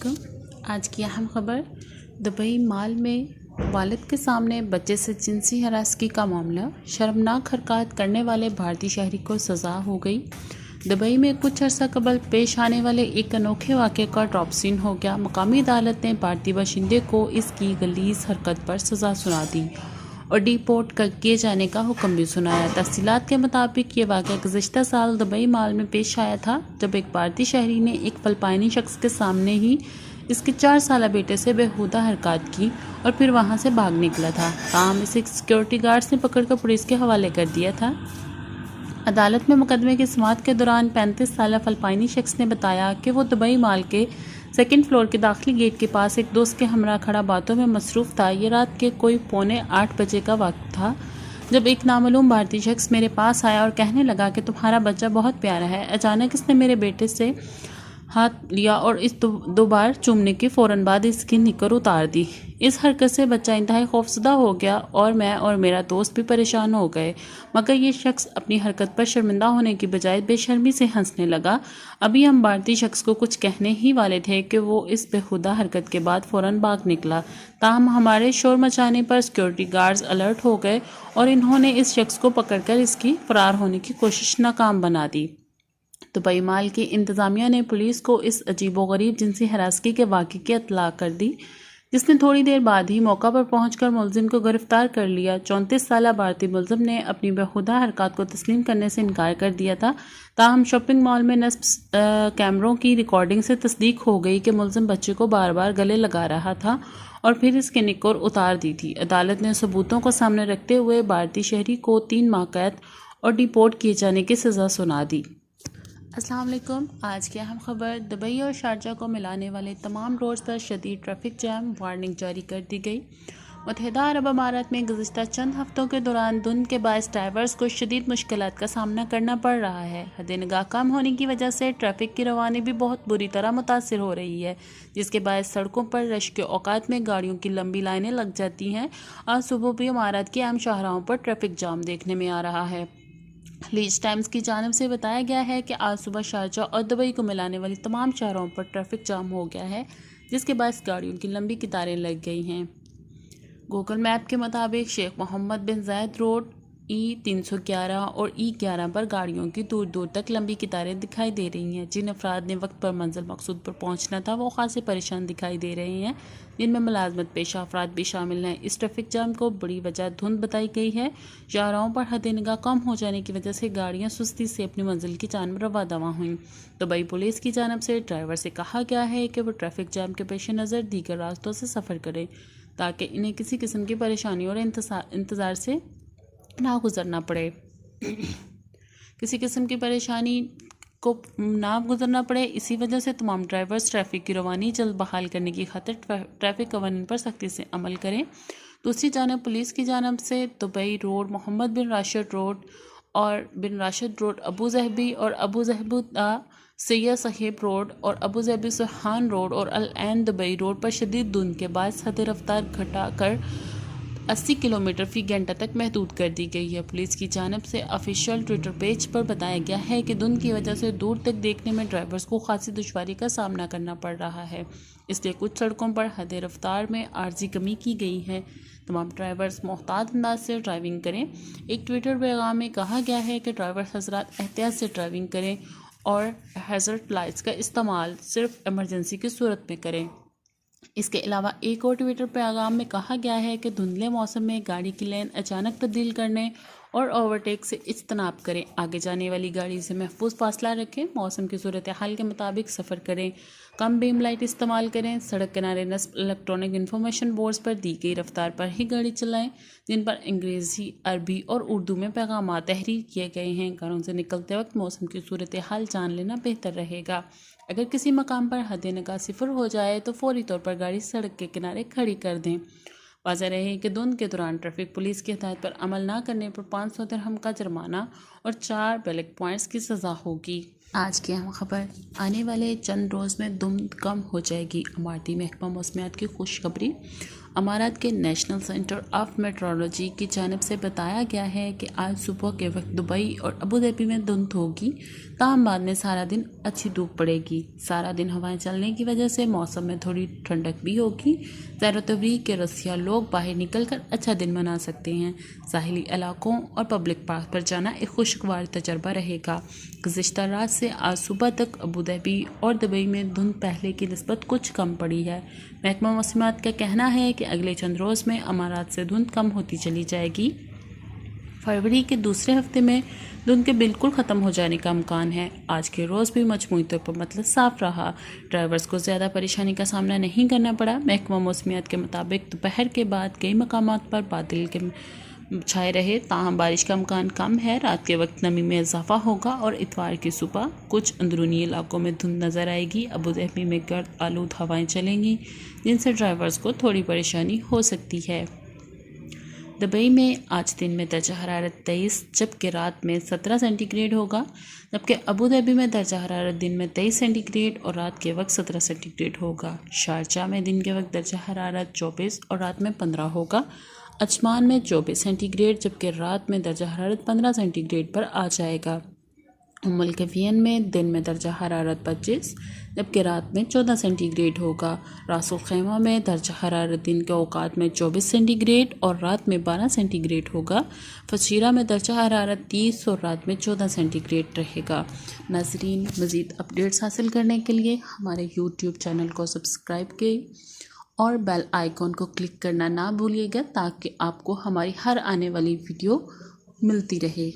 वालेकुम। आज की अहम खबर, दुबई मॉल में वालिद के सामने बच्चे से जिनसी हरासगी का मामला। शर्मनाक हरकत करने वाले भारतीय शहरी को सज़ा हो गई। दुबई में कुछ अर्सा कबल पेश आने वाले एक अनोखे वाक़े का ड्रॉप सीन हो गया। मकामी अदालत ने भारतीय बाशिंदे को इसकी गलीज़ हरकत पर सज़ा सुना दी और डिपोर्ट किए जाने का हुक्म भी सुनाया। तफसीलात के मुताबिक ये वाक़या गुज़िश्ता साल दुबई मॉल में पेश आया था, जब एक भारतीय शहरी ने एक फ़िलिपाइनी शख्स के सामने ही इसके 4 साला बेटे से बेहुदा हरकत की और फिर वहां से भाग निकला था। ताहम इसे सिक्योरिटी गार्ड्स ने पकड़कर पुलिस के हवाले कर दिया था। अदालत में मुकदमे की समाअत के दौरान 35 साला फ़िलिपाइनी शख्स ने बताया कि वो दुबई मॉल के सेकंड फ्लोर के दाखिली गेट के पास एक दोस्त के हमरा खड़ा बातों में मसरूफ़ था। ये रात के कोई 7:45 बजे का वक्त था जब एक नामालूम भारतीय शख्स मेरे पास आया और कहने लगा कि तुम्हारा बच्चा बहुत प्यारा है। अचानक इसने मेरे बेटे से हाथ लिया और इस दो बार चूमने के फ़ौरन बाद इसकी निकर उतार दी। इस हरकत से बच्चा इंतहाई खौफजदा हो गया और मैं और मेरा दोस्त भी परेशान हो गए, मगर ये शख्स अपनी हरकत पर शर्मिंदा होने की बजाय बेशर्मी से हंसने लगा। अभी हम भारतीय शख्स को कुछ कहने ही वाले थे कि वो इस बेहुदा हरकत के बाद फ़ौरन भाग निकला। ताहम हमारे शोर मचाने पर सिक्योरिटी गार्ड्स अलर्ट हो गए और इन्होंने इस शख्स को पकड़कर इसकी फ़रार होने की कोशिश नाकाम बना दी। दुबई मॉल की इंतज़ामिया ने पुलिस को इस अजीबोगरीब जिनसी हरासगी के वाक़े की इत्तला कर दी, जिसने थोड़ी देर बाद ही मौका पर पहुंचकर मुलजिम को गिरफ्तार कर लिया। 34 साला भारतीय मुलजिम ने अपनी बेहुदा हरकत को तस्लीम करने से इनकार कर दिया था। ताहम शॉपिंग मॉल में नस्ब कैमरों की रिकॉर्डिंग से तस्दीक हो गई कि मुलजिम बच्चे को बार बार गले लगा रहा था और फिर इसके निकोर उतार दी थी। अदालत ने सबूतों को सामने रखते हुए भारतीय शहरी को 3 माह कैद और डिपोर्ट किए जाने की सज़ा सुना दी। अस्सलाम वालेकुम। आज की अहम खबर, दुबई और शारजा को मिलाने वाले तमाम रोड्स पर शदीद ट्रैफिक जैम, वार्निंग जारी कर दी गई। मुत्तहिदा अरब अमारात में गुज़िश्ता चंद हफ्तों के दौरान धुंध के बायस ड्राइवर्स को शदीद मुश्किलात का सामना करना पड़ रहा है। हद-ए-निगाह कम होने की वजह से ट्रैफिक की रवानी भी बहुत बुरी तरह मुतासिर हो रही है, जिसके बायस सड़कों पर रश के औकात में गाड़ियों की लंबी लाइनें लग जाती हैं। आज सुबह भी अमारात की अहम शाहराहों पर ट्रैफिक जाम देखने में आ रहा है। लीज टाइम्स की जानिब से बताया गया है कि आज सुबह शारजा और दुबई को मिलाने वाली तमाम शहरों पर ट्रैफिक जाम हो गया है, जिसके बाद गाड़ियों की लंबी कतारें लग गई हैं। गूगल मैप के मुताबिक शेख मोहम्मद बिन जायद रोड E311 और E11 पर गाड़ियों की दूर दूर तक लंबी कतारें दिखाई दे रही हैं। जिन अफराद ने वक्त पर मंजिल मकसूद पर पहुंचना था वो खासे परेशान दिखाई दे रहे हैं, जिनमें मुलाजमत पेशा अफराद भी शामिल हैं। इस ट्रैफिक जाम को बड़ी वजह धुंध बताई गई है। शाहराहों पर हद-ए-निगाह कम हो जाने की वजह से गाड़ियां सुस्ती से अपनी मंजिल की जानिब रवा दवा हुईं। दुबई पुलिस की जानिब से ड्राइवर से कहा गया है कि वो ट्रैफिक जाम के पेश नज़र दीगर रास्तों से सफ़र करें, ताकि इन्हें किसी किस्म की परेशानी और इंतज़ार से ना गुजरना पड़े किसी किस्म की परेशानी को ना गुजरना पड़े। इसी वजह से तमाम ड्राइवर्स ट्रैफिक की रवानी जल्द बहाल करने की खातिर ट्रैफिक कवानीन पर सख्ती से अमल करें। दूसरी जानब पुलिस की जानब से दुबई रोड, मोहम्मद बिन राशिद रोड और बिन राशिद रोड, अबू ज़हबी और अबू ज़हबुद्दा सैयद साहिब रोड और अबू ज़हबी सुहान रोड और अल ऐन दुबई रोड पर शदीद धुंध के बाद हद रफ्तार घटाकर 80 किलोमीटर फी घंटा तक महदूद कर दी गई है। पुलिस की जानिब से ऑफिशियल ट्विटर पेज पर बताया गया है कि धुंध की वजह से दूर तक देखने में ड्राइवर्स को खासी दुश्वारी का सामना करना पड़ रहा है, इसलिए कुछ सड़कों पर हद रफ्तार में आर्जी कमी की गई है। तमाम ड्राइवर्स मोहतात अंदाज से ड्राइविंग करें। एक ट्विटर पैगाम में कहा गया है कि ड्राइवर हजरात एहतियात से ड्राइविंग करें और हैज़र्ड लाइट्स का इस्तेमाल सिर्फ इमरजेंसी की सूरत में करें। इसके अलावा एक और ट्विटर पैगाम में कहा गया है कि धुंधले मौसम में गाड़ी की लेन अचानक तब्दील करने और ओवरटेक से इज्तनाब करें। आगे जाने वाली गाड़ी से महफूज फासला रखें। मौसम की सूरत हाल के मुताबिक सफ़र करें। कम बीम लाइट इस्तेमाल करें। सड़क किनारे नस्ब इलेक्ट्रॉनिक इंफॉर्मेशन बोर्ड्स पर दी गई रफ्तार पर ही गाड़ी चलाएं, जिन पर अंग्रेज़ी, अरबी और उर्दू में पैगाम तहरीर किए गए हैं। घरों से निकलते वक्त मौसम की सूरत हाल जान लेना बेहतर रहेगा। अगर किसी मकाम पर हद-ए-निगाह सिफर हो जाए तो फौरी तौर पर गाड़ी सड़क के किनारे खड़ी कर दें। वाज़ेह रहे कि धुंध के दौरान ट्रैफिक पुलिस की हिदायत पर अमल न करने पर 500 दिरहम का जुर्माना और 4 ब्लैक पॉइंट्स की सज़ा होगी। आज की अहम खबर, आने वाले चंद रोज़ में धुंध कम हो जाएगी। इमारती महकमा मौसमियात की खुशखबरी। अमारात के नेशनल सेंटर ऑफ मेट्रोलॉजी की जानिब से बताया गया है कि आज सुबह के वक्त दुबई और अबू धाबी में धुंध होगी, ताहम बाद में सारा दिन अच्छी धूप पड़ेगी। सारा दिन हवाएं चलने की वजह से मौसम में थोड़ी ठंडक भी होगी। सैर तफरीह के रसिया लोग बाहर निकलकर अच्छा दिन मना सकते हैं। साहिली इलाकों और पब्लिक पार्क पर जाना एक खुशगवार तजर्बा रहेगा। गुज़िश्ता रात से आज सुबह तक अबू धाबी और दुबई में धुंध पहले की निस्बत कुछ कम पड़ी है। महकमा मौसमियात का कहना है कि अगले चंद रोज़ में अमारात से धुंध कम होती चली जाएगी। फरवरी के दूसरे हफ्ते में धुंध के बिल्कुल ख़त्म हो जाने का इम्कान है। आज के रोज़ भी मजमूई तौर पर मतलब साफ़ रहा। ड्राइवर्स को ज़्यादा परेशानी का सामना नहीं करना पड़ा। महकमा मौसमियात के मुताबिक दोपहर के बाद कई मकामात पर बादल के छाए रहे, ताहम बारिश का इम्कान कम है। रात के वक्त नमी में इजाफा होगा और इतवार की सुबह कुछ अंदरूनी इलाकों में धुंध नज़र आएगी। अबू धाबी में गर्द आलूद हवाएं चलेंगी, जिनसे ड्राइवर्स को थोड़ी परेशानी हो सकती है। दुबई में आज दिन में दर्जा हरारत 23 जबकि रात में 17 सेंटीग्रेड होगा, जबकि अबू धाबी में दर्जा हरारत दिन में 23 सेंटीग्रेड और रात के वक्त 17 सेंटीग्रेड होगा। शारजाह में दिन के वक्त दर्जा हरारत 24 और रात में 15 होगा। अजमान में 24 सेंटीग्रेड जबकि रात में दर्जा हरारत 15 सेंटीग्रेड पर आ जाएगा। उम्मुल कैफियन में दिन में दर्जा हरारत 25 जबकि रात में 14 सेंटीग्रेड होगा। रासुल खैमा में दर्जा हरारत दिन के औकात में 24 सेंटीग्रेड और रात में 12 सेंटीग्रेड होगा। फजीरा में दर्जा हरारत 30 और रात में 14 सेंटीग्रेड रहेगा। नाज़रीन, मज़ीद अपडेट्स हासिल करने के लिए हमारे यूट्यूब चैनल को सब्सक्राइब करें और बेल आइकॉन को क्लिक करना ना भूलिएगा ताकि आपको हमारी हर आने वाली वीडियो मिलती रहे।